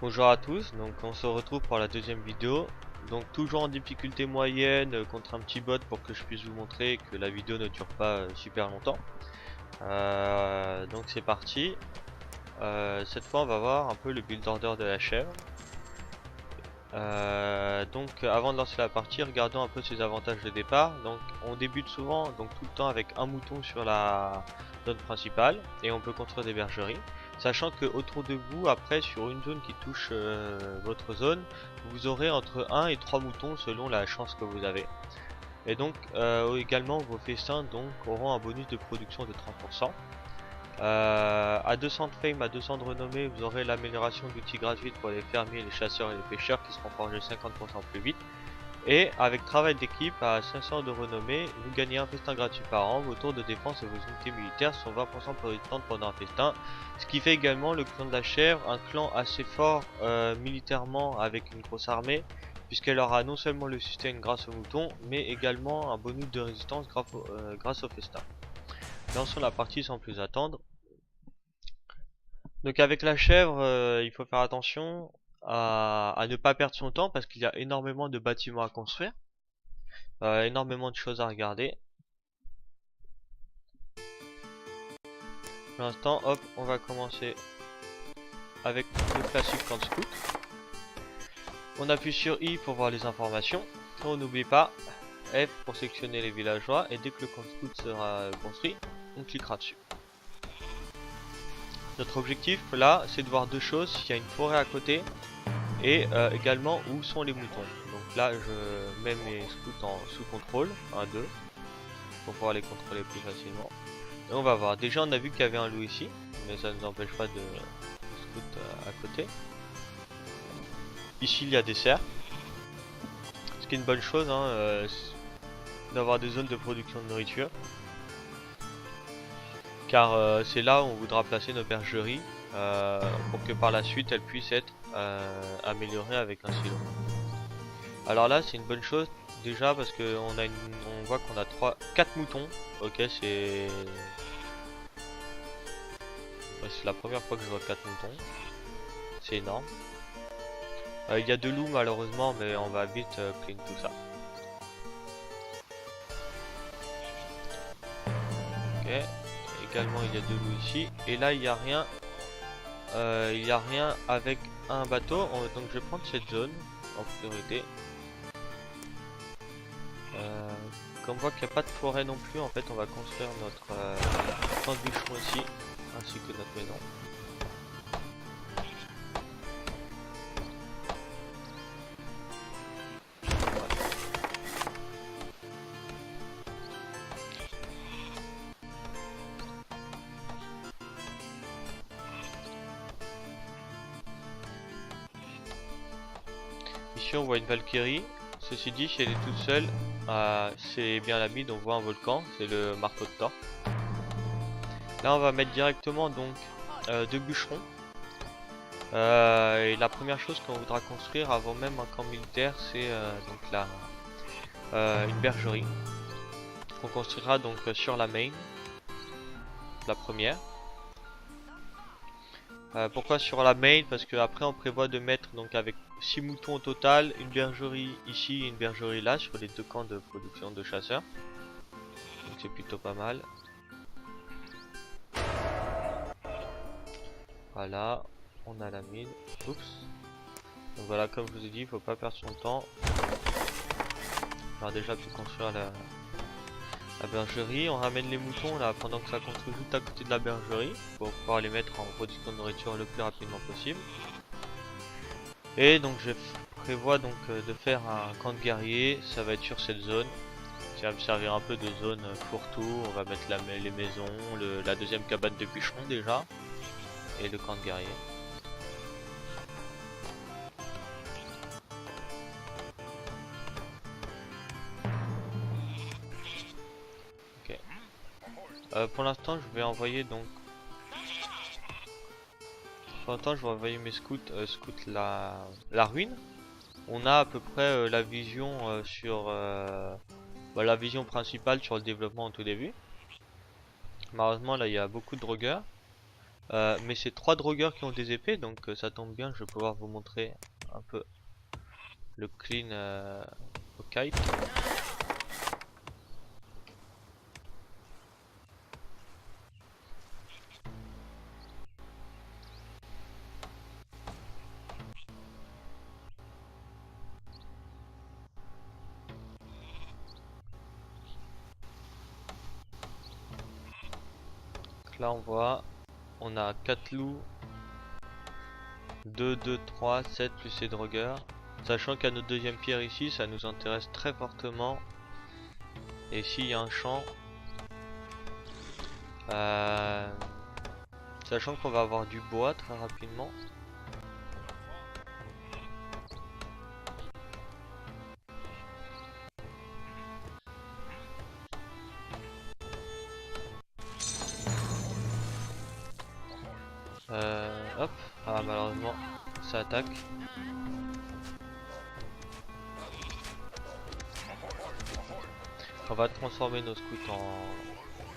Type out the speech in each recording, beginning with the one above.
Bonjour à tous, donc on se retrouve pour la deuxième vidéo. Donc toujours en difficulté moyenne contre un petit bot pour que je puisse vous montrer que la vidéo ne dure pas super longtemps. Donc c'est parti. Cette fois on va voir un peu le build order de la chèvre. Donc avant de lancer la partie, regardons un peu ses avantages de départ. Donc on débute souvent, donc tout le temps avec un mouton sur la zone principale et on peut construire des bergeries. Sachant que autour de vous, après sur une zone qui touche votre zone, vous aurez entre 1 et 3 moutons selon la chance que vous avez. Et donc également vos festins donc auront un bonus de production de 30%. À 200 de fame, à 200 de renommée, vous aurez l'amélioration d'outils gratuits pour les fermiers, les chasseurs et les pêcheurs qui seront forgés 50% plus vite. Et avec travail d'équipe à 500 de renommée, vous gagnez un festin gratuit par an, vos tours de défense et vos unités militaires sont 20% plus résistantes pendant un festin. Ce qui fait également le clan de la chèvre, un clan assez fort militairement avec une grosse armée, puisqu'elle aura non seulement le sustain grâce aux moutons, mais également un bonus de résistance grâce au festin. Lançons la partie sans plus attendre. Donc avec la chèvre, il faut faire attention à ne pas perdre son temps parce qu'il y a énormément de bâtiments à construire, énormément de choses à regarder. Pour l'instant, hop, on va commencer avec le classique camp scout. On appuie sur I pour voir les informations. On n'oublie pas F pour sélectionner les villageois et dès que le camp scout sera construit, on cliquera dessus. Notre objectif là, c'est de voir deux choses, s'il y a une forêt à côté et également où sont les moutons. Donc là je mets mes scouts en sous contrôle, 1, 2, pour pouvoir les contrôler plus facilement. Et on va voir, déjà on a vu qu'il y avait un loup ici, mais ça ne nous empêche pas de scout à côté. Ici il y a des cerfs, ce qui est une bonne chose hein, d'avoir des zones de production de nourriture. Car c'est là où on voudra placer nos bergeries pour que par la suite elles puissent être améliorées avec un silo. Alors là c'est une bonne chose déjà parce que on voit qu'on a 4 moutons. Ok, c'est la première fois que je vois 4 moutons. C'est énorme. Il y a 2 loups malheureusement, mais on va vite clean tout ça. Ok. Également il y a 2 loups ici. Et là il n'y a rien. Il n'y a rien avec un bateau. Donc je vais prendre cette zone en priorité. Comme on voit qu'il n'y a pas de forêt non plus, en fait on va construire notre camp de bûcheron ici, ainsi que notre maison. Ici on voit une Valkyrie. Ceci dit, si elle est toute seule, c'est bien l'ami, on voit un volcan, c'est le marteau de Thor. Là on va mettre directement donc 2 bûcherons. Et la première chose qu'on voudra construire avant même un camp militaire, c'est donc là une bergerie. On construira donc sur la main, la première. Pourquoi sur la main? Parce que après on prévoit de mettre donc avec 6 moutons au total, une bergerie ici et une bergerie là sur les deux camps de production de chasseurs. Donc c'est plutôt pas mal. Voilà, on a la mine. Oups. Donc voilà, comme je vous ai dit, il faut pas perdre son temps. On a déjà pu construire la bergerie. On ramène les moutons là pendant que ça construit juste à côté de la bergerie pour pouvoir les mettre en production de nourriture le plus rapidement possible. Et donc je prévois donc de faire un camp de guerriers, ça va être sur cette zone. Ça va me servir un peu de zone fourre-tout, on va mettre les maisons, la deuxième cabane de bûcheron déjà, et le camp de guerriers. Ok. Pour l'instant je vais envoyer donc... Pour l'instant je vais envoyer mes scouts, la ruine. On a à peu près la vision sur... la vision principale sur le développement au tout début. Malheureusement là il y a beaucoup de drogueurs. Mais c'est 3 drogueurs qui ont des épées, donc ça tombe bien, je vais pouvoir vous montrer un peu le clean au kite. Donc là on voit, on a 4 loups, 2, 2, 3, 7 plus les drogueurs. Sachant qu'à notre deuxième pierre ici, ça nous intéresse très fortement. Et ici il y a un champ. Sachant qu'on va avoir du bois très rapidement. Hop, ah malheureusement ça attaque. On va transformer nos scouts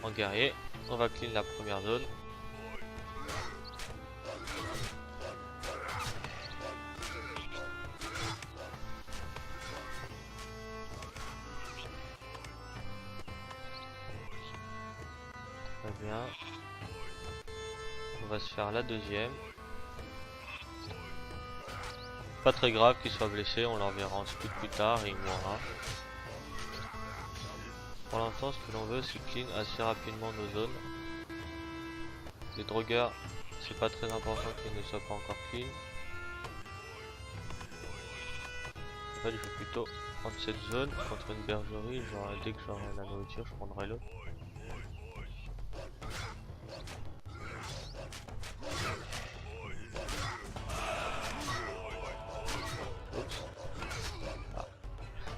en guerriers. On va clean la première zone. Très bien. On va se faire la deuxième. Pas très grave qu'il soit blessé, on l'enverra en scout plus tard et il mourra. Pour l'instant, ce que l'on veut, c'est clean assez rapidement nos zones. Les drogueurs, c'est pas très important qu'ils ne soient pas encore clean. En fait, je vais plutôt prendre cette zone contre une bergerie. Genre, dès que j'aurai la nourriture, je prendrai l'autre. Oups. Ah.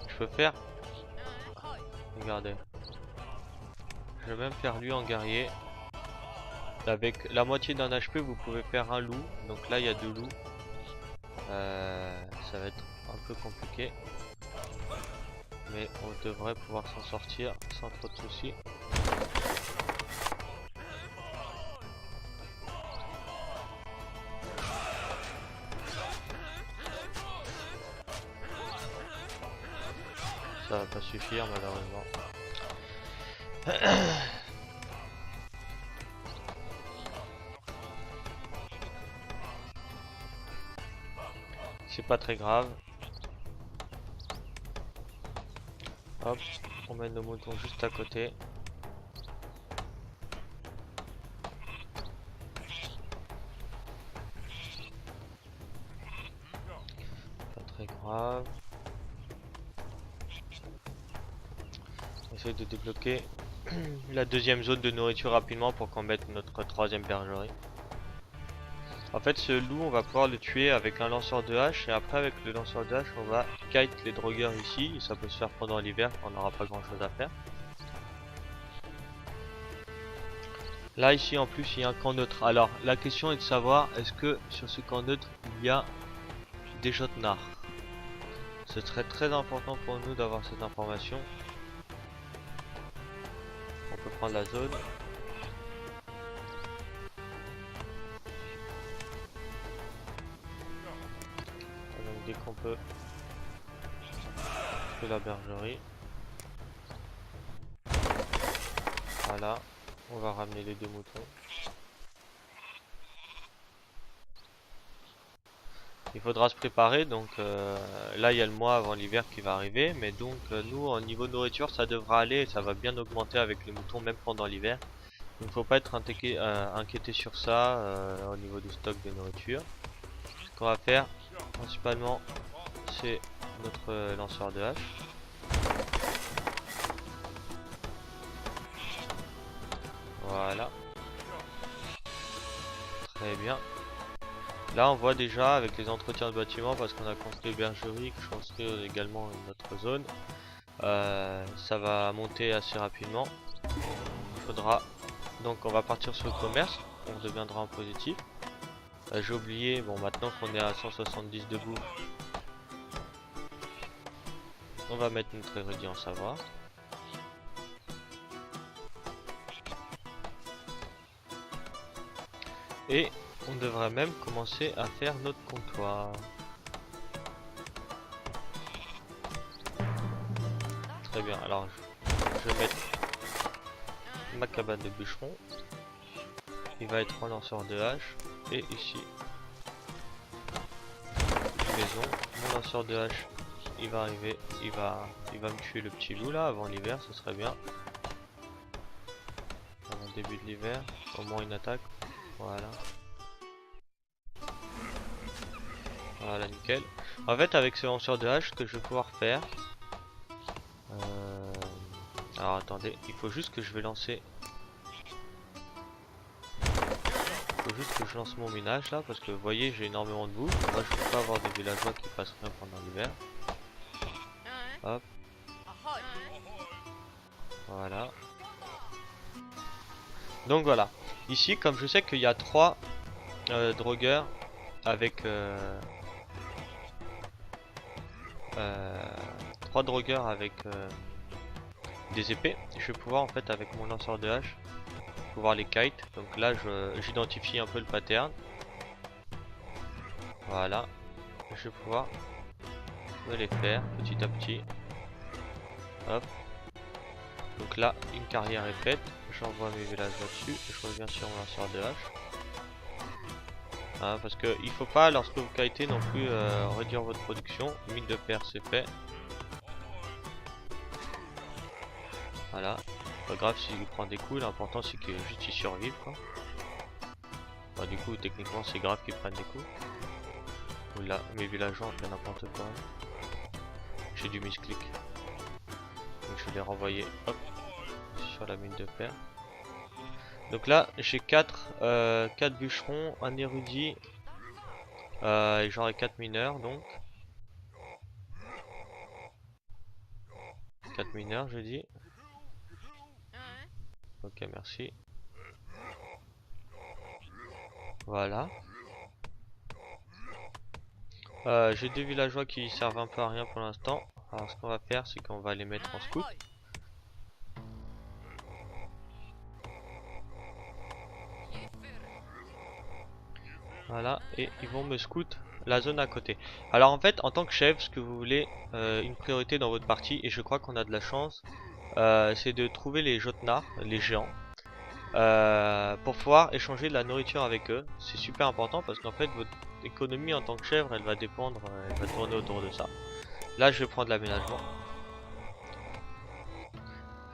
Je peux faire. Regardez. Je vais même faire lui en guerrier. Avec la moitié d'un HP, vous pouvez faire un loup. Donc là, il y a 2 loups. Ça va être un peu compliqué. Mais on devrait pouvoir s'en sortir sans trop de soucis. Ça va pas suffire malheureusement. C'est pas très grave. Hop, on met nos moutons juste à côté. Pas très grave. On essaye de débloquer la deuxième zone de nourriture rapidement pour qu'on mette notre troisième bergerie. En fait, ce loup, on va pouvoir le tuer avec un lanceur de hache et après avec le lanceur de hache, on va kite les drogueurs ici. Et ça peut se faire pendant l'hiver quand on n'aura pas grand chose à faire. Là ici en plus il y a un camp neutre. Alors la question est de savoir est-ce que sur ce camp neutre il y a des jotnards. Ce serait très important pour nous d'avoir cette information. On peut prendre la zone. Donc dès qu'on peut, on fait la bergerie. Voilà, on va ramener les 2 moutons. Il faudra se préparer, donc là il y a le mois avant l'hiver qui va arriver, mais donc nous au niveau nourriture ça devra aller et ça va bien augmenter avec les moutons même pendant l'hiver. Donc faut pas être inquiété sur ça au niveau du stock de nourriture. Ce qu'on va faire principalement c'est notre lanceur de hache. Voilà. Très bien. Là on voit déjà avec les entretiens de bâtiments parce qu'on a construit bergerie, que je construis également une autre zone. Ça va monter assez rapidement. Il faudra donc on va partir sur le commerce, on deviendra en positif. J'ai oublié, bon maintenant qu'on est à 170 debout, on va mettre notre érudit en savoir. Et on devrait même commencer à faire notre comptoir. Très bien, alors je vais mettre ma cabane de bûcheron. Il va être en lanceur de hache. Et ici, une maison. Mon lanceur de hache, il va arriver. Il va me tuer le petit loup là avant l'hiver, ce serait bien. Avant le début de l'hiver, au moins une attaque. Voilà. Voilà, nickel. En fait, avec ce lanceur de hache, ce que je vais pouvoir faire. Alors attendez, il faut juste que je vais lancer. Il faut juste que je lance mon minage là, parce que vous voyez, j'ai énormément de boue. Moi, je peux pas avoir des villageois qui passent rien pendant l'hiver. Hop. Voilà. Donc voilà. Ici, comme je sais qu'il y a 3 drogueurs avec 3 drogueurs avec des épées, je vais pouvoir en fait avec mon lanceur de hache pouvoir les kite. Donc là j'identifie un peu le pattern. Voilà. Je vais pouvoir me les faire petit à petit. Hop. Donc là une carrière est faite. J'envoie mes villageois dessus et je reviens sur mon lanceur de hache. Hein, parce que il faut pas lorsque vous kitez non plus réduire votre production. Mine de perles c'est fait. Voilà. Pas grave s'il prend des coups, l'important c'est que juste il survive quoi. Bah, du coup techniquement c'est grave qu'ils prennent des coups. Ou là mes villageois ont fait n'importe quoi. J'ai du misclick. Donc je vais les renvoyer hop sur la mine de fer. Donc là j'ai 4 bûcherons, un érudit et j'aurai 4 mineurs donc. 4 mineurs je dis. Ok merci. Voilà. J'ai 2 villageois qui servent un peu à rien pour l'instant. Alors ce qu'on va faire c'est qu'on va les mettre en scout. Voilà, et ils vont me scout la zone à côté. Alors en fait en tant que chef, ce que vous voulez, une priorité dans votre partie, et je crois qu'on a de la chance, c'est de trouver les jotnards, les géants, pour pouvoir échanger de la nourriture avec eux. C'est super important parce qu'en fait votre économie en tant que chèvre elle va dépendre, elle va tourner autour de ça. Là je vais prendre l'aménagement.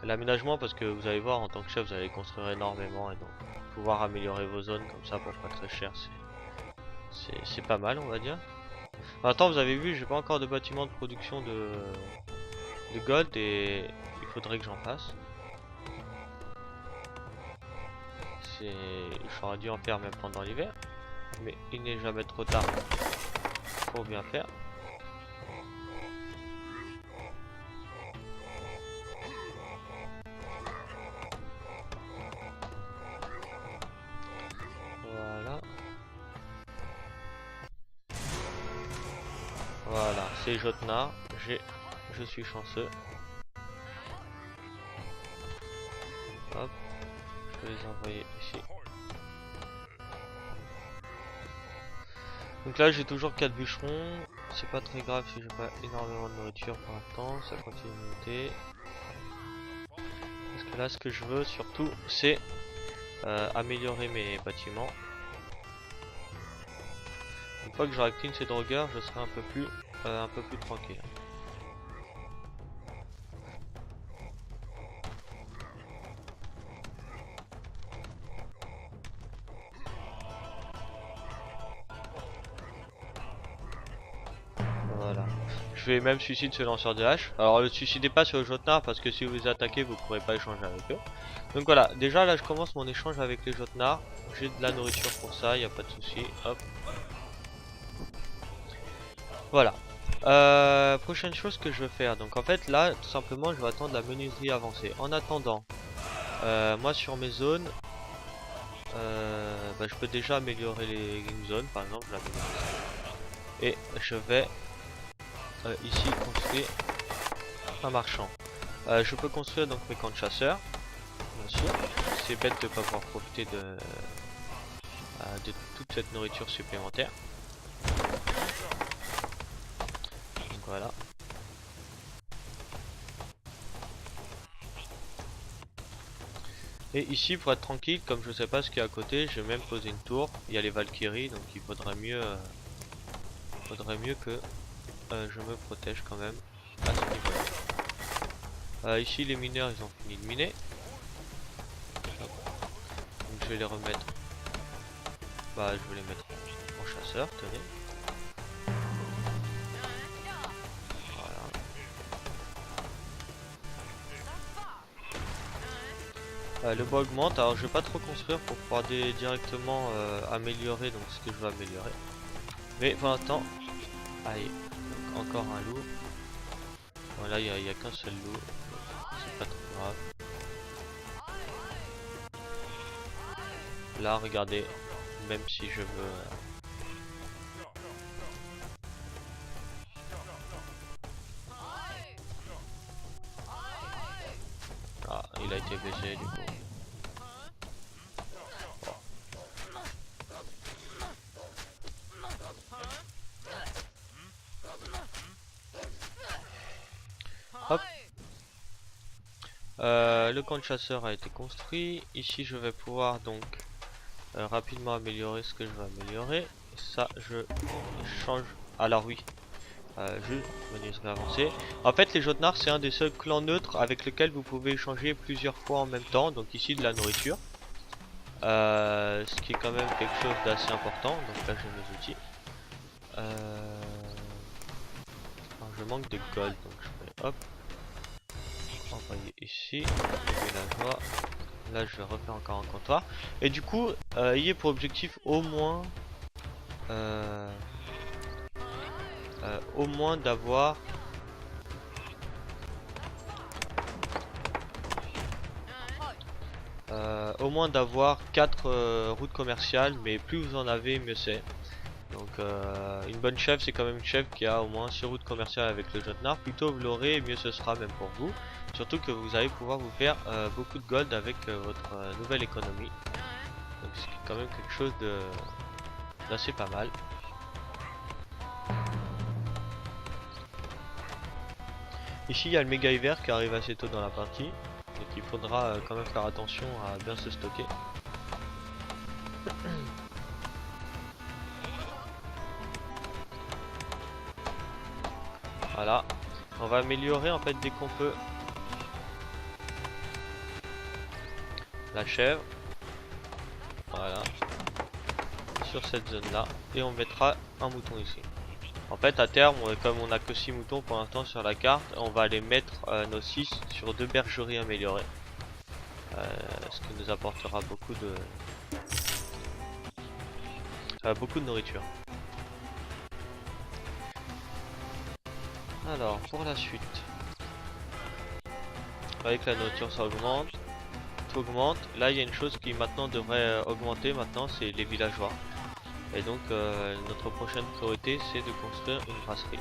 L'aménagement parce que vous allez voir en tant que chef vous allez construire énormément et donc pouvoir améliorer vos zones comme ça pour pas très cher, c'est pas mal on va dire. Attends, vous avez vu j'ai pas encore de bâtiment de production de gold et il faudrait que j'en fasse. J'aurais dû en faire même pendant l'hiver, mais il n'est jamais trop tard pour bien faire. Voilà. Voilà, c'est Jotnar, je suis chanceux. Hop, je vais les envoyer ici. Donc là j'ai toujours 4 bûcherons, c'est pas très grave si j'ai pas énormément de nourriture pour l'instant, ça continue de monter. Parce que là ce que je veux surtout c'est améliorer mes bâtiments. Une fois que j'aurai clean ces drogueurs, je serai un peu plus tranquille. Voilà. Je vais même suicider ce lanceur de hache. Alors ne suicidez pas sur le Jotnar parce que si vous les attaquez vous pourrez pas échanger avec eux. Donc voilà, déjà là je commence mon échange avec les Jotnar. J'ai de la nourriture pour ça, y a pas de souci. Hop. Voilà. Prochaine chose que je vais faire. Donc en fait là tout simplement je vais attendre la menuiserie avancée. En attendant, moi sur mes zones, je peux déjà améliorer les zones par exemple la menuiserie. Et je vais ici construire un marchand. Je peux construire donc mes camps de chasseurs, bien sûr. C'est bête de ne pas pouvoir profiter de de toute cette nourriture supplémentaire. Donc voilà. Et ici, pour être tranquille, comme je sais pas ce qu'il y a à côté, j'ai même posé une tour. Il y a les Valkyries, donc il faudrait mieux que je me protège quand même à ce niveau-là. Ici, les mineurs, ils ont fini de miner. Donc je vais les remettre. Bah, je vais les mettre en chasseur, tenez. Le bois augmente, alors je vais pas trop construire pour pouvoir directement améliorer donc ce que je veux améliorer. Mais pour l'instant, allez, donc encore un loup. Voilà, il n'y a qu'un seul loup, c'est pas trop grave. Là, regardez, même si je veux... Ah, il a été blessé du coup. Hop. Le camp de chasseur a été construit. Ici je vais pouvoir donc rapidement améliorer ce que je veux améliorer. Ça je change. Alors oui, je vais avancer. En fait les Jotnar c'est un des seuls clans neutres avec lequel vous pouvez échanger plusieurs fois en même temps. Donc ici de la nourriture. Ce qui est quand même quelque chose d'assez important. Donc là j'ai mes outils. Alors, je manque de gold donc je vais hop. Envoyer ici, villageois. Là je vais refaire encore un comptoir. Et du coup, ayez pour objectif au moins d'avoir au moins d'avoir 4 routes commerciales, mais plus vous en avez mieux c'est. Donc une bonne chef c'est quand même une chef qui a au moins 6 routes commerciales avec le Jotnar. Plutôt vous l'aurez, mieux ce sera même pour vous. Surtout que vous allez pouvoir vous faire beaucoup de gold avec votre nouvelle économie. Donc c'est quand même quelque chose d'assez pas mal. Ici il y a le méga hiver qui arrive assez tôt dans la partie. Donc il faudra quand même faire attention à bien se stocker. Voilà, on va améliorer en fait dès qu'on peut la chèvre. Voilà, sur cette zone là, et on mettra un mouton ici. En fait à terme, comme on a que 6 moutons pour l'instant sur la carte, on va aller mettre nos 6 sur 2 bergeries améliorées. Ce qui nous apportera beaucoup de nourriture. Alors pour la suite, avec la nourriture ça augmente, tout augmente. Là il y a une chose qui maintenant devrait augmenter maintenant, c'est les villageois. Et donc notre prochaine priorité c'est de construire une brasserie.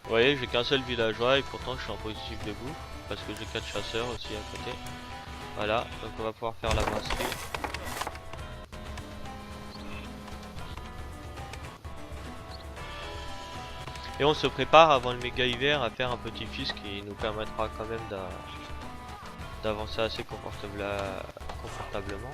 Vous voyez, j'ai qu'un seul villageois et pourtant je suis en positif debout parce que j'ai 4 chasseurs aussi à côté. Voilà, donc on va pouvoir faire la brasserie. Et on se prépare avant le méga hiver à faire un petit fils qui nous permettra quand même d'avancer assez confortablement.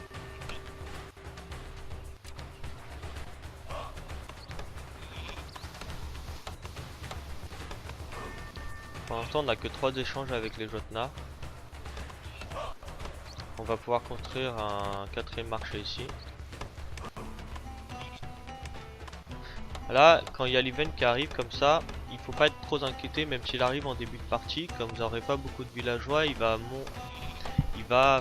Pour l'instant on n'a que 3 échanges avec les Jotnar. On va pouvoir construire un 4ème marché ici. Là, quand il y a l'event qui arrive comme ça, il faut pas être trop inquiété, même s'il arrive en début de partie. Comme vous n'aurez pas beaucoup de villageois, il va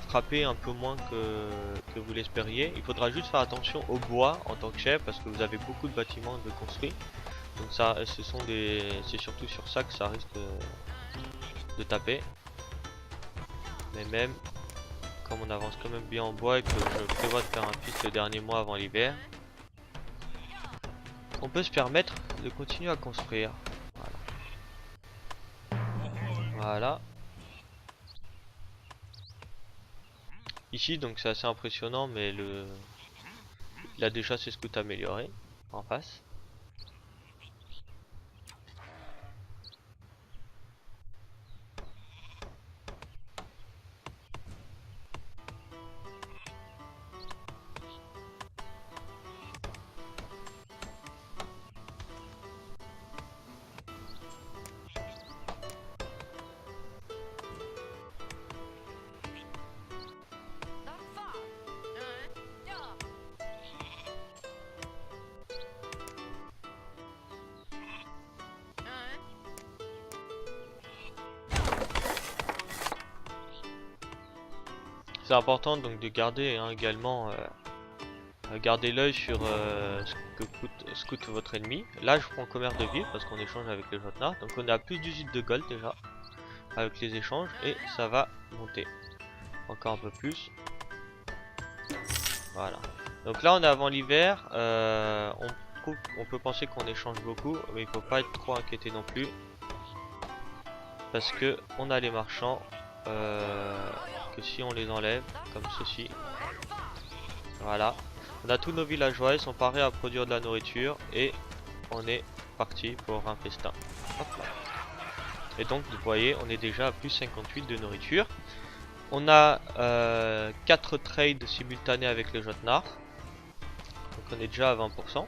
frapper un peu moins que vous l'espériez. Il faudra juste faire attention au bois en tant que chef, parce que vous avez beaucoup de bâtiments de construits. Donc ça, c'est surtout sur ça que ça risque de taper. Mais même, comme on avance quand même bien en bois et que je prévois de faire un fils le dernier mois avant l'hiver, on peut se permettre de continuer à construire. Voilà. Ici donc c'est assez impressionnant, mais il a déjà ses scouts améliorés en face. C'est important donc de garder également garder l'œil sur ce que coûte votre ennemi. Là je prends commerce de ville parce qu'on échange avec les Jotnar. Donc on a plus d'18 de gold déjà avec les échanges et ça va monter encore un peu plus. Voilà. Donc là on est avant l'hiver. On peut penser qu'on échange beaucoup, mais il faut pas être trop inquiété non plus. Parce que on a les marchands que si on les enlève comme ceci, voilà, on a tous nos villageois, ils sont parés à produire de la nourriture et on est parti pour un festin. Hop là. Et donc vous voyez on est déjà à plus 58 de nourriture. On a 4 trades simultanés avec les Jotnar, donc on est déjà à 20%.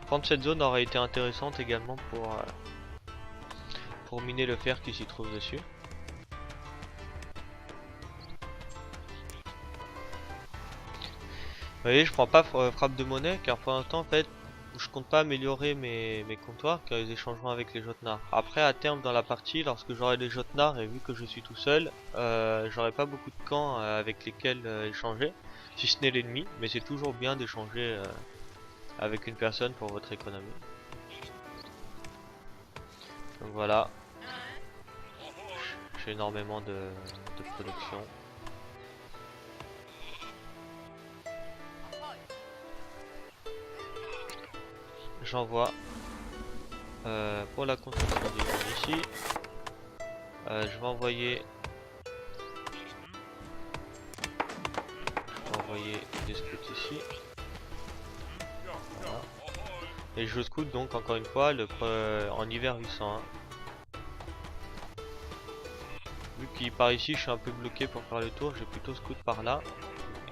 Prendre cette zone aurait été intéressante également pour miner le fer qui s'y trouve dessus. Vous voyez, je prends pas frappe de monnaie car pour l'instant en fait je compte pas améliorer mes comptoirs car ils échangeront avec les Jotnar. Après à terme dans la partie, lorsque j'aurai les Jotnar et vu que je suis tout seul, j'aurai pas beaucoup de camps avec lesquels échanger, si ce n'est l'ennemi, mais c'est toujours bien d'échanger avec une personne pour votre économie. Donc voilà, j'ai énormément de production. J'envoie pour la construction des mines ici. Je vais envoyer des scouts ici. Voilà. Et je scout donc encore une fois en hiver 801. Vu qu'il part ici, je suis un peu bloqué pour faire le tour, j'ai plutôt scout par là.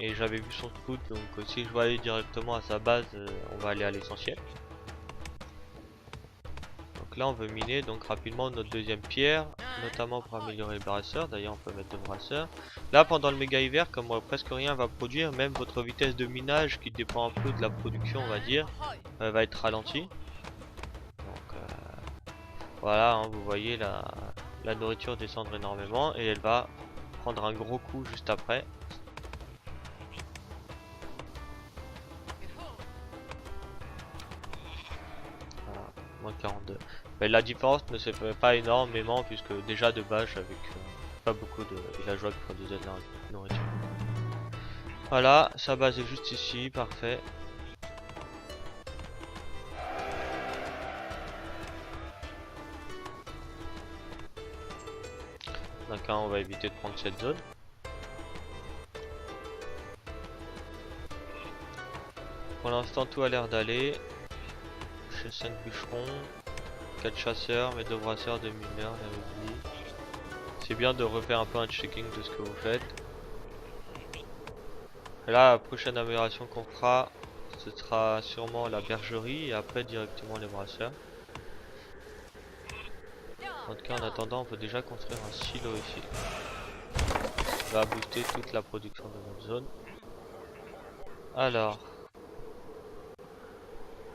Et j'avais vu son scout, donc si je vais aller directement à sa base, on va aller à l'essentiel. Donc là on veut miner donc rapidement notre deuxième pierre, notamment pour améliorer le brasseur. D'ailleurs on peut mettre deux brasseurs. Là pendant le méga hiver, comme presque rien va produire, même votre vitesse de minage qui dépend un peu de la production on va dire, va être ralentie. Donc voilà, hein, vous voyez la nourriture descendre énormément et elle va prendre un gros coup juste après. Voilà, moins 42. Mais la différence ne se fait pas énormément puisque déjà de base avec pas beaucoup de villageois qui produisaient de la nourriture. Voilà, sa base est juste ici, parfait. Donc là on va éviter de prendre cette zone. Pour l'instant tout a l'air d'aller. J'ai 5 bûcherons, 4 chasseurs, mes 2 brasseurs, 2 mineurs, la vie. C'est bien de refaire un peu un checking de ce que vous faites. Et là la prochaine amélioration qu'on fera, ce sera sûrement la bergerie et après directement les brasseurs. En tout cas en attendant on peut déjà construire un silo ici. Ça va booster toute la production de notre zone. Alors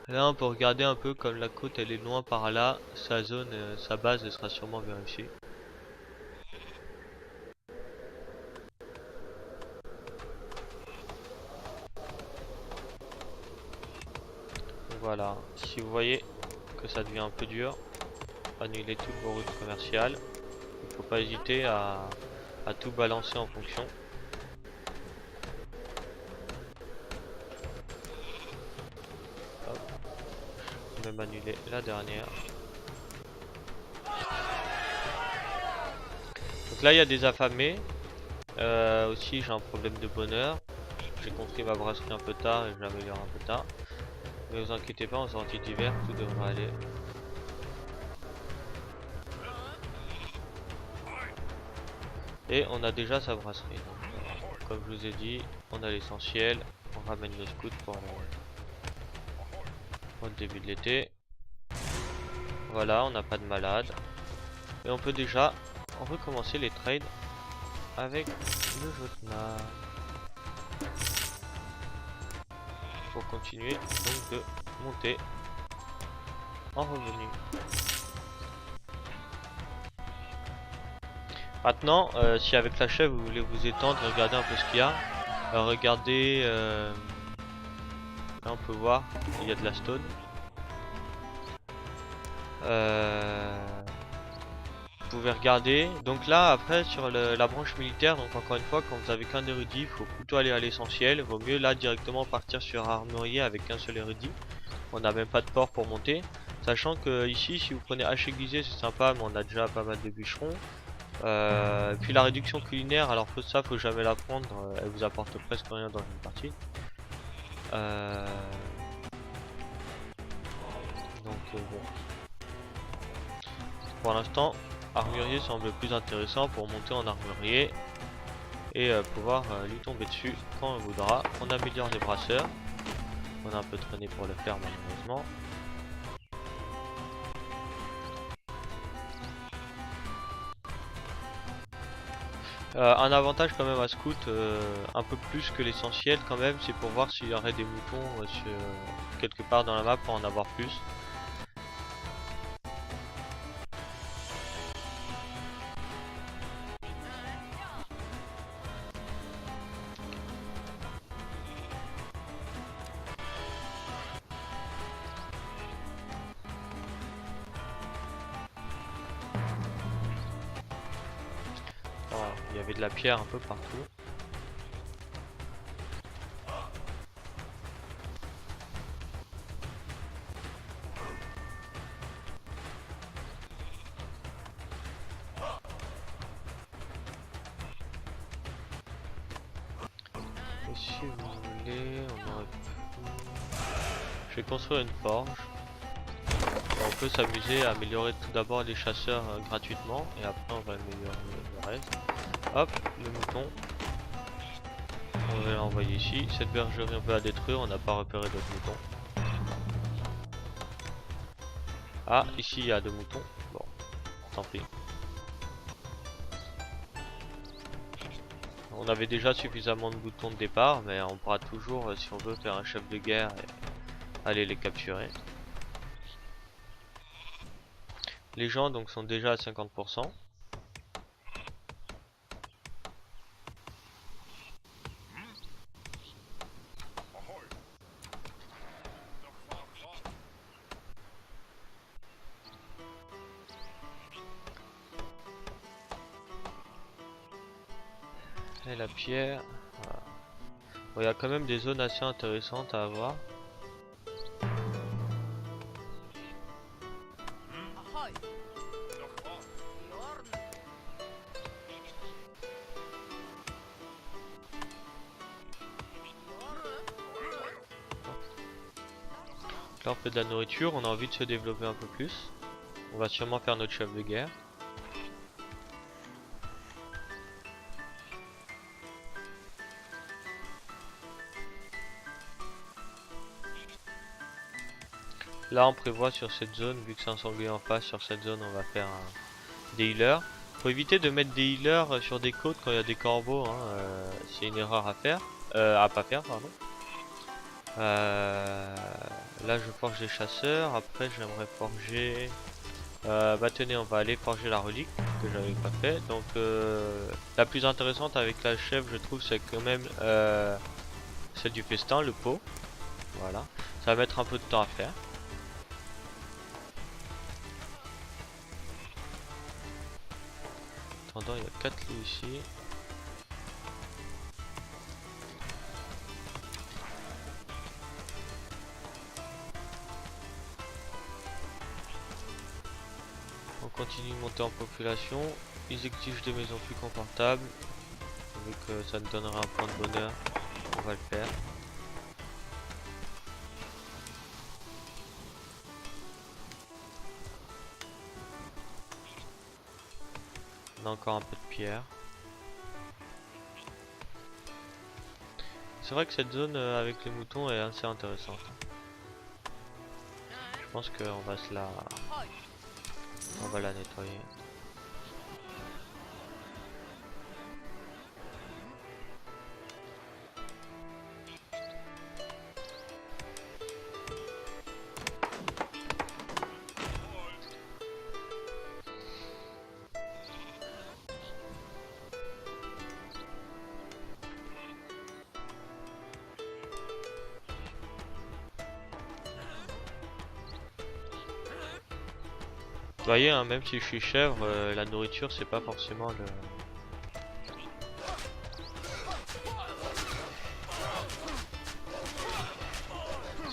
là on peut regarder un peu comme la côte elle est loin par là, sa zone, sa base elle sera sûrement vérifiée. Donc voilà, si vous voyez que ça devient un peu dur, annulez toutes vos routes commerciales. Il ne faut pas hésiter à tout balancer en fonction. peux même annuler la dernière. Donc là il y a des affamés. Aussi j'ai un problème de bonheur. J'ai construit ma brasserie un peu tard et je l'améliore un peu tard. Mais vous inquiétez pas, en sortie d'hiver, tout devrait aller. Et on a déjà sa brasserie. Donc, comme je vous ai dit, on a l'essentiel. On ramène nos scouts pour le début de l'été. Voilà, on n'a pas de malade. Et on peut déjà recommencer les trades avec le Jotnar. Pour continuer donc de monter en revenu. Maintenant, si avec la chèvre vous voulez vous étendre, regardez un peu ce qu'il y a. Regardez, là on peut voir, il y a de la stone. Vous pouvez regarder. Donc là, après sur la branche militaire, donc encore une fois, quand vous avez qu'un érudit, il faut plutôt aller à l'essentiel. Vaut mieux là directement partir sur armurier avec un seul érudit. On n'a même pas de port pour monter. Sachant que ici, si vous prenez hache aiguisée, c'est sympa, mais on a déjà pas mal de bûcherons. Puis la réduction culinaire, alors ça faut jamais la prendre, elle vous apporte presque rien dans une partie. Bon. Pour l'instant, armurier semble plus intéressant pour monter en armurier et pouvoir lui tomber dessus quand on voudra. On améliore les brasseurs. On a un peu traîné pour le faire malheureusement. Un avantage quand même à Scout, un peu plus que l'essentiel quand même, c'est pour voir s'il y aurait des moutons quelque part dans la map pour en avoir plus. Voilà, il y avait de la pierre un peu partout. Et si vous voulez, on aurait pu... Je vais construire une forge. On peut s'amuser à améliorer tout d'abord les chasseurs gratuitement et après on va améliorer le reste. Hop, le mouton. On va l'envoyer ici. Cette bergerie on peut la détruire, on n'a pas repéré d'autres moutons. Ah, ici il y a 2 moutons. Bon, tant pis. On avait déjà suffisamment de boutons de départ, mais on pourra toujours, si on veut, faire un chef de guerre et aller les capturer. Les gens donc sont déjà à 50%. Et la pierre, voilà. Bon, il y a quand même des zones assez intéressantes à avoir. Là on fait de la nourriture, on a envie de se développer un peu plus. On va sûrement faire notre chef de guerre. Là on prévoit sur cette zone, vu que c'est un sanglier en face, sur cette zone on va faire des healers. Faut éviter de mettre des healers sur des côtes quand il y a des corbeaux, hein, c'est une erreur à faire. À pas faire, pardon. Là je forge les chasseurs, après j'aimerais forger... bah tenez, on va aller forger la relique que j'avais pas fait. Donc la plus intéressante avec la chèvre je trouve c'est quand même celle du festin, le pot. Voilà, ça va mettre un peu de temps à faire. Attendant, il y a 4 lits ici. continue de monter en population. Ils exigent des maisons plus confortables. Vu que ça nous donnera un point de bonheur, on va le faire. On a encore un peu de pierre. C'est vrai que cette zone avec les moutons est assez intéressante. Je pense qu'on va on va la nettoyer. Vous voyez, hein, même si je suis chèvre, la nourriture c'est pas forcément le...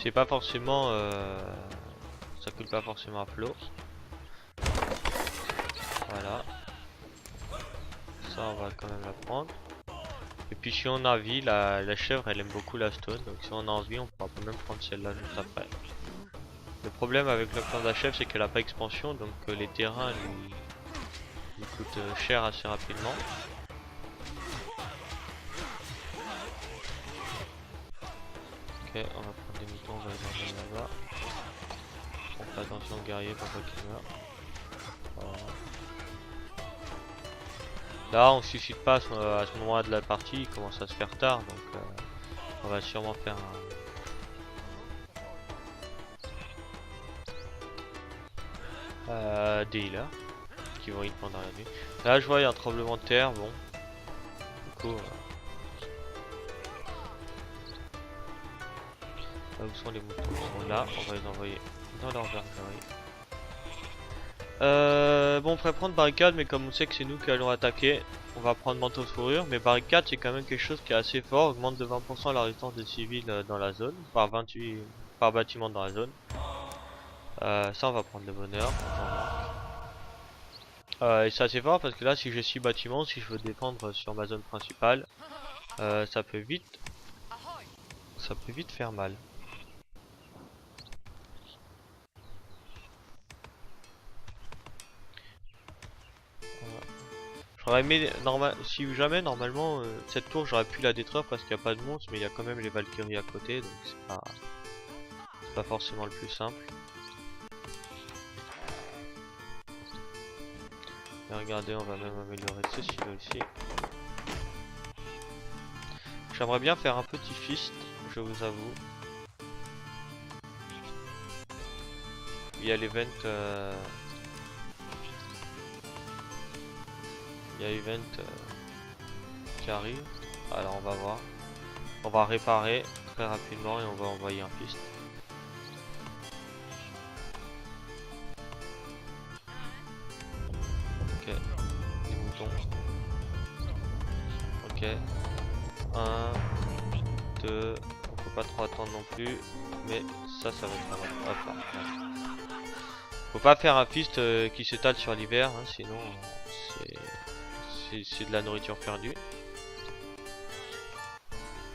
C'est pas forcément... Ça coule pas forcément à flot. Voilà. Ça on va quand même la prendre. Et puis si on a envie, la chèvre elle aime beaucoup la stone. Donc si on a envie, on pourra même prendre celle-là juste après. Le problème avec le plan de la chèvre c'est qu'elle a pas expansion. Donc les terrains lui coûtent cher assez rapidement. Ok, on va prendre des moutons, on va les envoyer là-bas. On fait attention au guerrier pour pas qu'il meure. Voilà. Là on suscite pas à ce moment de la partie, il commence à se faire tard, donc on va sûrement faire des healers qui vont hit pendant la nuit. Là je vois il y a un tremblement de terre, bon. Du coup, là où sont les moutons? Ils sont là, on va les envoyer dans leur bergerie. Bon, on pourrait prendre barricade, mais comme on sait que c'est nous qui allons attaquer, on va prendre manteau de fourrure. Mais barricade, c'est quand même quelque chose qui est assez fort, augmente de 20% la résistance des civils dans la zone, par 28 par bâtiment dans la zone. Ça, on va prendre le bonheur. Et c'est assez fort parce que là, si j'ai 6 bâtiments, si je veux défendre sur ma zone principale, ça peut vite faire mal. J'aurais aimé, si jamais normalement cette tour j'aurais pu la détruire parce qu'il n'y a pas de monstre, mais il y a quand même les Valkyries à côté, donc c'est pas forcément le plus simple. Et regardez, on va même améliorer ce silo ici. J'aimerais bien faire un petit fist, je vous avoue. Il y a l'event qui arrive. Alors on va voir. On va réparer très rapidement et on va envoyer un fist. Ok, les moutons. Ok. 1, 2, on peut pas trop attendre non plus, mais ça va être pas mal. Hop là. Faut pas faire un fist qui s'étale sur l'hiver, hein, sinon c'est de la nourriture perdue.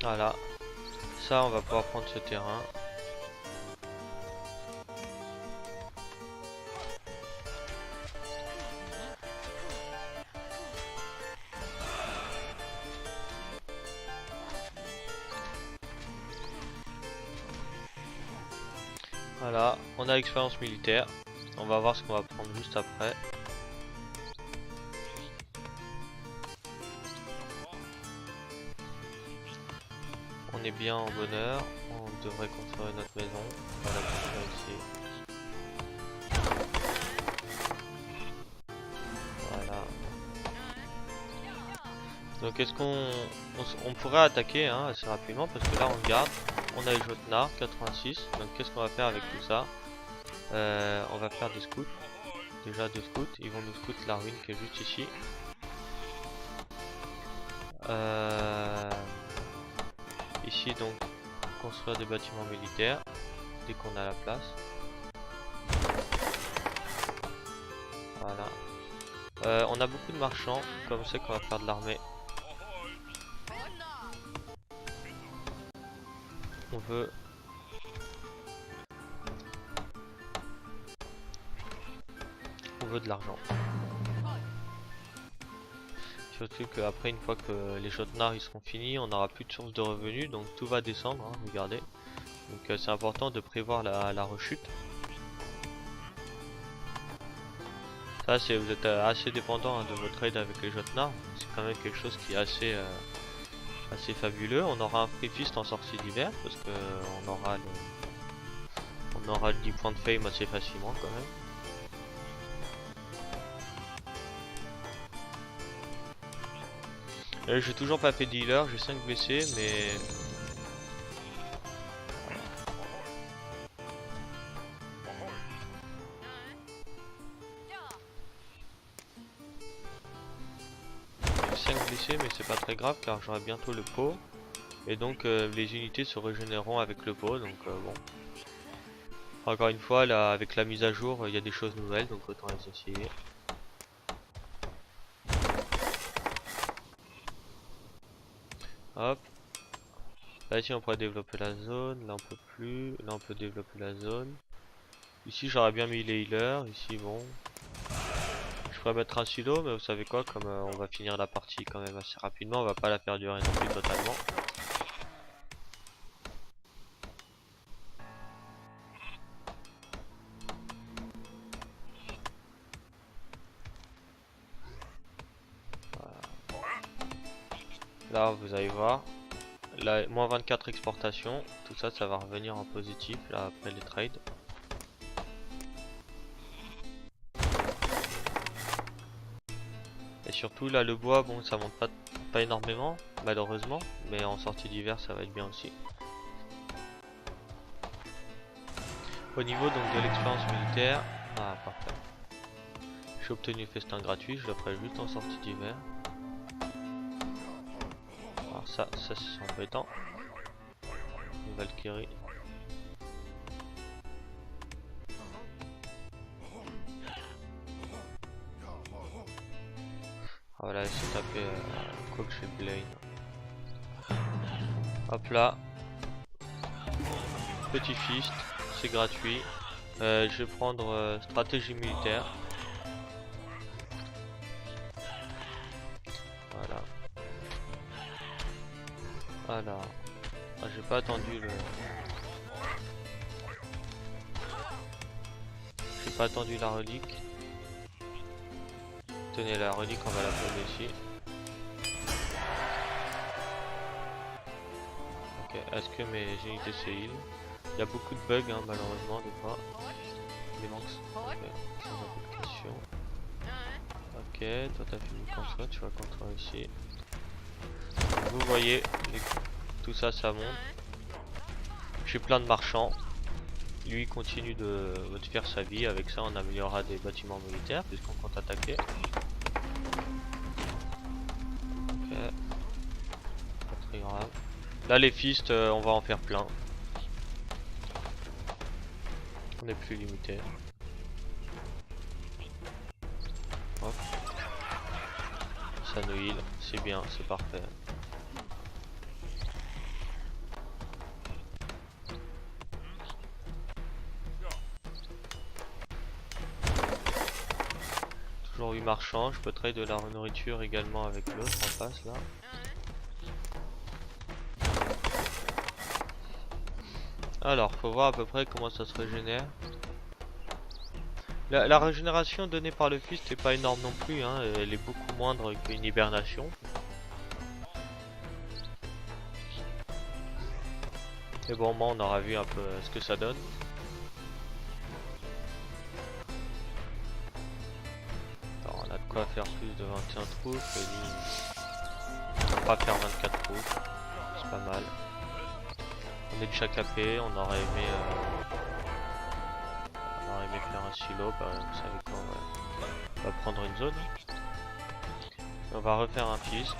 Voilà, ça on va pouvoir prendre ce terrain. Voilà, on a l'expérience militaire. On va voir ce qu'on va prendre juste après. On est bien en bonheur. On devrait construire notre maison. On va la construire ici. Voilà. Donc est-ce qu'on pourrait attaquer hein, assez rapidement parce que là on regarde. On a les Jotnar 86. Donc qu'est-ce qu'on va faire avec tout ça? On va faire des scouts. Déjà 2 scouts. Ils vont nous scout la ruine qui est juste ici. Ici donc construire des bâtiments militaires dès qu'on a la place. Voilà. On a beaucoup de marchands, comme c'est qu'on va faire de l'armée. On veut... de l'argent. Surtout qu'après, une fois que les Jotnar ils seront finis, on n'aura plus de source de revenus, donc tout va descendre, hein, regardez. Donc c'est important de prévoir la rechute. Ça c'est, vous êtes assez dépendant hein, de votre aide avec les Jotnar, c'est quand même quelque chose qui est assez, assez fabuleux. On aura un free feast en sortie d'hiver, parce que on aura le 10 points de fame assez facilement quand même. J'ai toujours pas fait de healer, j'ai 5 blessés, mais... J'ai 5 blessés, mais c'est pas très grave car j'aurai bientôt le pot. Et donc les unités se régénéreront avec le pot, donc bon. Encore une fois, là, avec la mise à jour, il y a des choses nouvelles, donc autant les essayer. Hop. Là ici on pourrait développer la zone, là on peut plus, là on peut développer la zone. Ici j'aurais bien mis les healers, ici bon. Je pourrais mettre un silo, mais vous savez quoi, comme on va finir la partie quand même assez rapidement, on va pas la perdurer non plus totalement. Là vous allez voir, là, moins 24 exportations, tout ça ça va revenir en positif là après les trades. Et surtout là le bois, bon ça monte pas énormément malheureusement, mais en sortie d'hiver ça va être bien aussi. Au niveau donc de l'expérience militaire, ah parfait. J'ai obtenu festin gratuit, je le ferai juste en sortie d'hiver. Alors ça c'est embêtant. Une Valkyrie. Ah voilà, elle s'est tapé coq chez Blaine. Hop là. Petit fist, c'est gratuit. Je vais prendre stratégie militaire. Voilà. Alors, ah, j'ai pas attendu le... J'ai pas attendu la relique. Tenez la relique, on va la poser ici. Ok, est-ce que mes unités se heal? Il y a beaucoup de bugs hein, malheureusement des fois. Des manques. Ok, sans application. Ok, toi t'as fini de construire, tu vas construire ici. Vous voyez, tout ça, ça monte. J'ai plein de marchands. Lui continue de faire sa vie. Avec ça, on améliorera des bâtiments militaires puisqu'on compte attaquer. Ok. Pas très grave. Là, les fistes, on va en faire plein. On est plus limité. Hop. Ça nous heal, c'est bien, c'est parfait. Toujours 8 marchands, je peux trade de la nourriture également avec l'autre en face là. Alors, faut voir à peu près comment ça se régénère. La régénération donnée par le fist n'est pas énorme non plus, hein. Elle est beaucoup moindre qu'une hibernation. Mais bon, moi on aura vu un peu ce que ça donne. Alors, on a de quoi faire plus de 21 troupes, et lui, on va pas faire 24 troupes, c'est pas mal. On est déjà capé, on aurait aimé faire un silo, bah, vous savez quoi, on va prendre une zone. On va refaire un fist.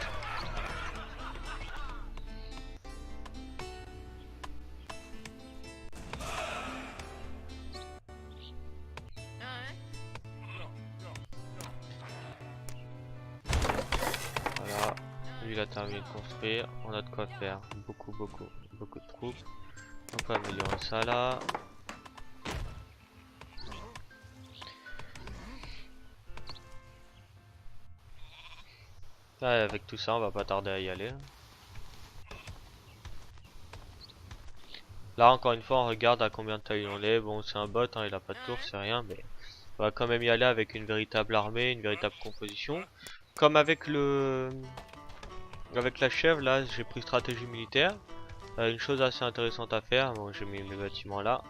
a terminé de construire. On a de quoi faire. Beaucoup de troupes. On peut améliorer ça là. Ouais, avec tout ça, on va pas tarder à y aller. Là, encore une fois, on regarde à combien de taille on est. Bon, c'est un bot, hein, il a pas de tour, c'est rien, mais on va quand même y aller avec une véritable armée, une véritable composition. Comme avec avec la chèvre, là, j'ai pris stratégie militaire. Une chose assez intéressante à faire. Bon, j'ai mis mes bâtiments là.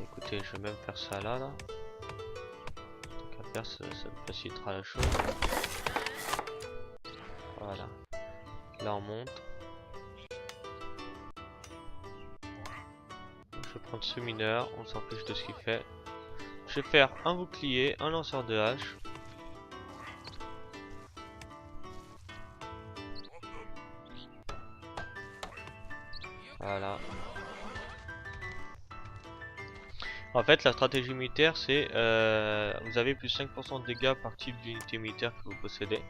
Écoutez, je vais même faire ça là. Tant qu'à faire, ça me facilitera la chose. Voilà. Là, on monte. Je vais prendre ce mineur, on s'en fiche de ce qu'il fait. Je vais faire un bouclier, un lanceur de hache. Voilà. En fait, la stratégie militaire, c'est vous avez plus 5% de dégâts par type d'unité militaire que vous possédez.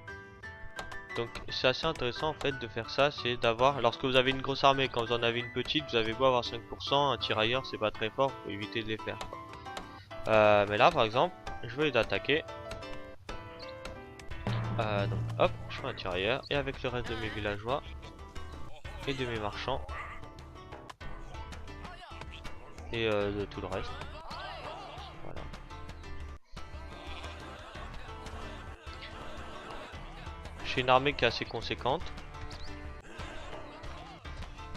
Donc c'est assez intéressant en fait de faire ça, c'est d'avoir, lorsque vous avez une grosse armée, quand vous en avez une petite, vous avez beau avoir 5%, un tirailleur c'est pas très fort, faut éviter de les faire. Mais là par exemple, je vais les attaquer. Donc hop, je fais un tirailleur, et avec le reste de mes villageois, et de mes marchands, et de tout le reste. Voilà. J'ai une armée qui est assez conséquente.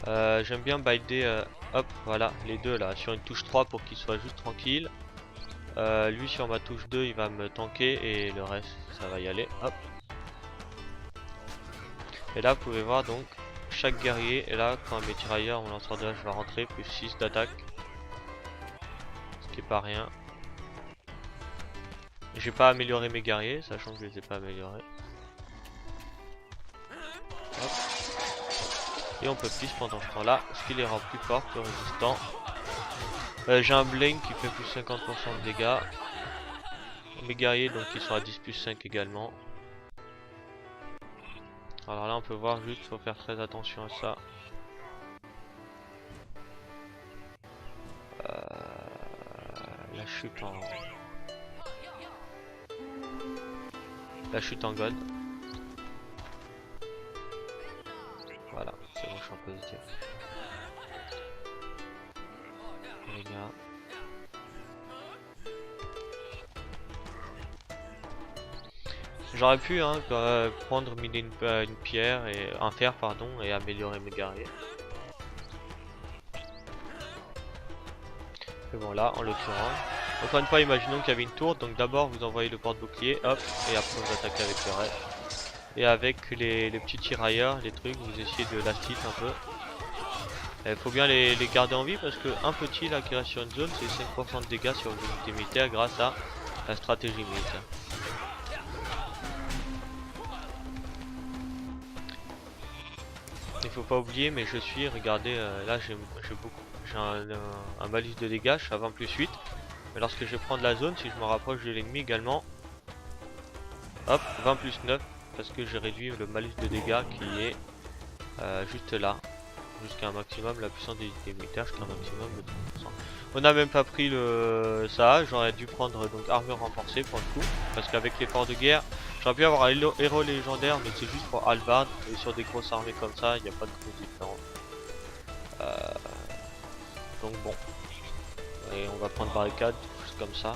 J'aime bien binder, hop, voilà, les deux là, sur une touche 3 pour qu'il soit juste tranquille. Lui sur ma touche 2 il va me tanker et le reste ça va y aller, hop. Et là vous pouvez voir donc chaque guerrier, et là quand mes tirailleurs, mon lanceur de hache va rentrer, plus 6 d'attaque. Ce qui est pas rien. J'ai pas amélioré mes guerriers, sachant que je les ai pas améliorés. Hop. Et on peut plus pendant ce temps là, ce qui les rend plus forts, plus résistants. J'ai un Blaine qui fait plus 50% de dégâts. Mes guerriers donc ils sont à 10 plus 5 également. Alors là on peut voir juste, faut faire très attention à ça. La chute en god. Voilà, c'est bon, je suis en positif. Les gars. J'aurais pu prendre une pierre et un fer pardon et améliorer mes guerriers. Mais bon là en l'occurrence. Encore une fois imaginons qu'il y avait une tour, donc d'abord vous envoyez le porte-bouclier, hop, et après vous attaquez avec le reste. Et avec les petits tirailleurs, les trucs, vous essayez de last hit un peu. Il faut bien les garder en vie parce que un petit là qui reste sur une zone c'est 5% de dégâts sur une unité militaire grâce à la stratégie militaire. Il faut pas oublier, mais je suis, regardez, là j'ai un malus de dégâts, je suis à 20 plus 8. Mais lorsque je vais prendre la zone, si je me rapproche de l'ennemi également, hop, 20 plus 9, parce que j'ai réduit le malus de dégâts qui est juste là, jusqu'à un maximum, la puissance des unités militaires jusqu'à un maximum de 30%. On n'a même pas pris ça, j'aurais dû prendre donc armure renforcée pour le coup, parce qu'avec l'effort de guerre, j'aurais pu avoir un héros légendaire, mais c'est juste pour halberd, et sur des grosses armées comme ça, il n'y a pas de grosse différence. Donc bon, et on va prendre barricade, juste comme ça.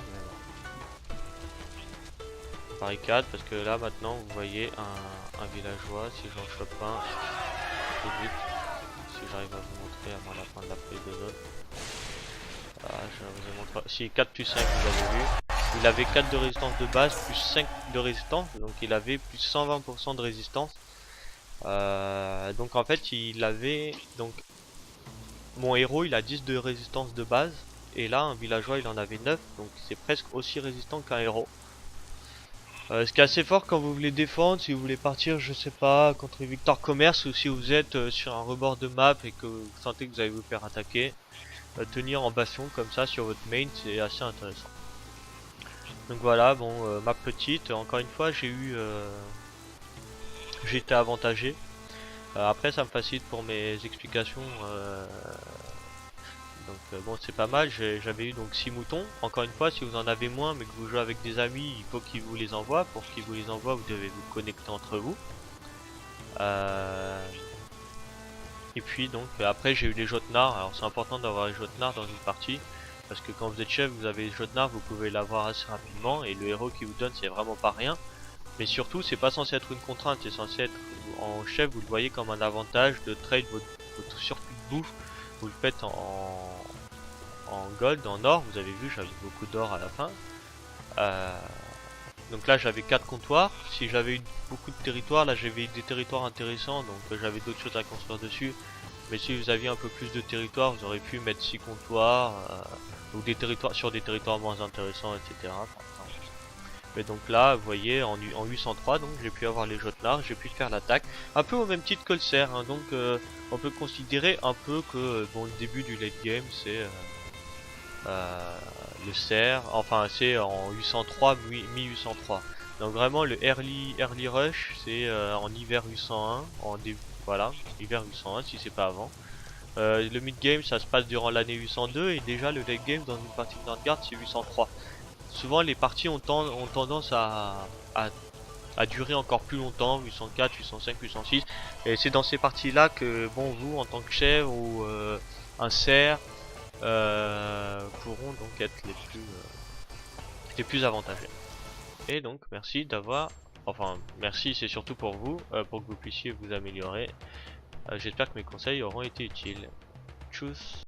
Barricade, parce que là maintenant, vous voyez un villageois, si j'en chope un, tout vite, si j'arrive à vous montrer avant la fin de la prise de zone. Voilà, je vous ai montré. Si 4 plus 5 vous avez vu, il avait 4 de résistance de base plus 5 de résistance, donc il avait plus 120% de résistance. Donc en fait il avait donc mon héros il a 10 de résistance de base, et là un villageois il en avait 9, donc c'est presque aussi résistant qu'un héros. Ce qui est assez fort quand vous voulez défendre, si vous voulez partir, je sais pas, contre Victor Commerce, ou si vous êtes sur un rebord de map et que vous sentez que vous allez vous faire attaquer. Tenir en bastion comme ça sur votre main, c'est assez intéressant. Donc voilà, bon, ma petite, encore une fois j'ai eu j'étais avantagé. Après ça me facilite pour mes explications. Donc bon, c'est pas mal. J'avais eu donc 6 moutons. Encore une fois, si vous en avez moins mais que vous jouez avec des amis, il faut qu'ils vous les envoient. Pour qu'ils vous les envoient, vous devez vous connecter entre vous. Et puis donc après j'ai eu les jotnards. Alors c'est important d'avoir les jotnards dans une partie. Parce que quand vous êtes chef, vous avez les jotnards, vous pouvez l'avoir assez rapidement. Et le héros qui vous donne, c'est vraiment pas rien. Mais surtout, c'est pas censé être une contrainte, c'est censé être en chef, vous le voyez comme un avantage de trade votre surplus de bouffe. Vous le faites en gold, en or. Vous avez vu, j'avais beaucoup d'or à la fin. Donc là, j'avais 4 comptoirs. Si j'avais eu beaucoup de territoires, là j'avais eu des territoires intéressants, donc j'avais d'autres choses à construire dessus. Mais si vous aviez un peu plus de territoires, vous auriez pu mettre 6 comptoirs ou des territoires sur des territoires moins intéressants, etc. Mais donc là, vous voyez, en 803, donc j'ai pu avoir les jotnards, j'ai pu faire l'attaque, un peu au même titre que le cerf. Hein, donc on peut considérer un peu que bon, le début du late game, c'est le cerf, enfin c'est en 803, mi-803. Donc vraiment le early rush, c'est en hiver 801, voilà, hiver 801 si c'est pas avant. Le mid game ça se passe durant l'année 802 et déjà le late game dans une partie de Vanguard c'est 803. Souvent les parties ont tendance à durer encore plus longtemps, 804, 805, 806. Et c'est dans ces parties là que bon vous en tant que chef ou un cerf pourront donc être les plus avantagés. Et donc merci d'avoir, enfin merci c'est surtout pour vous, pour que vous puissiez vous améliorer. J'espère que mes conseils auront été utiles. Tchuss.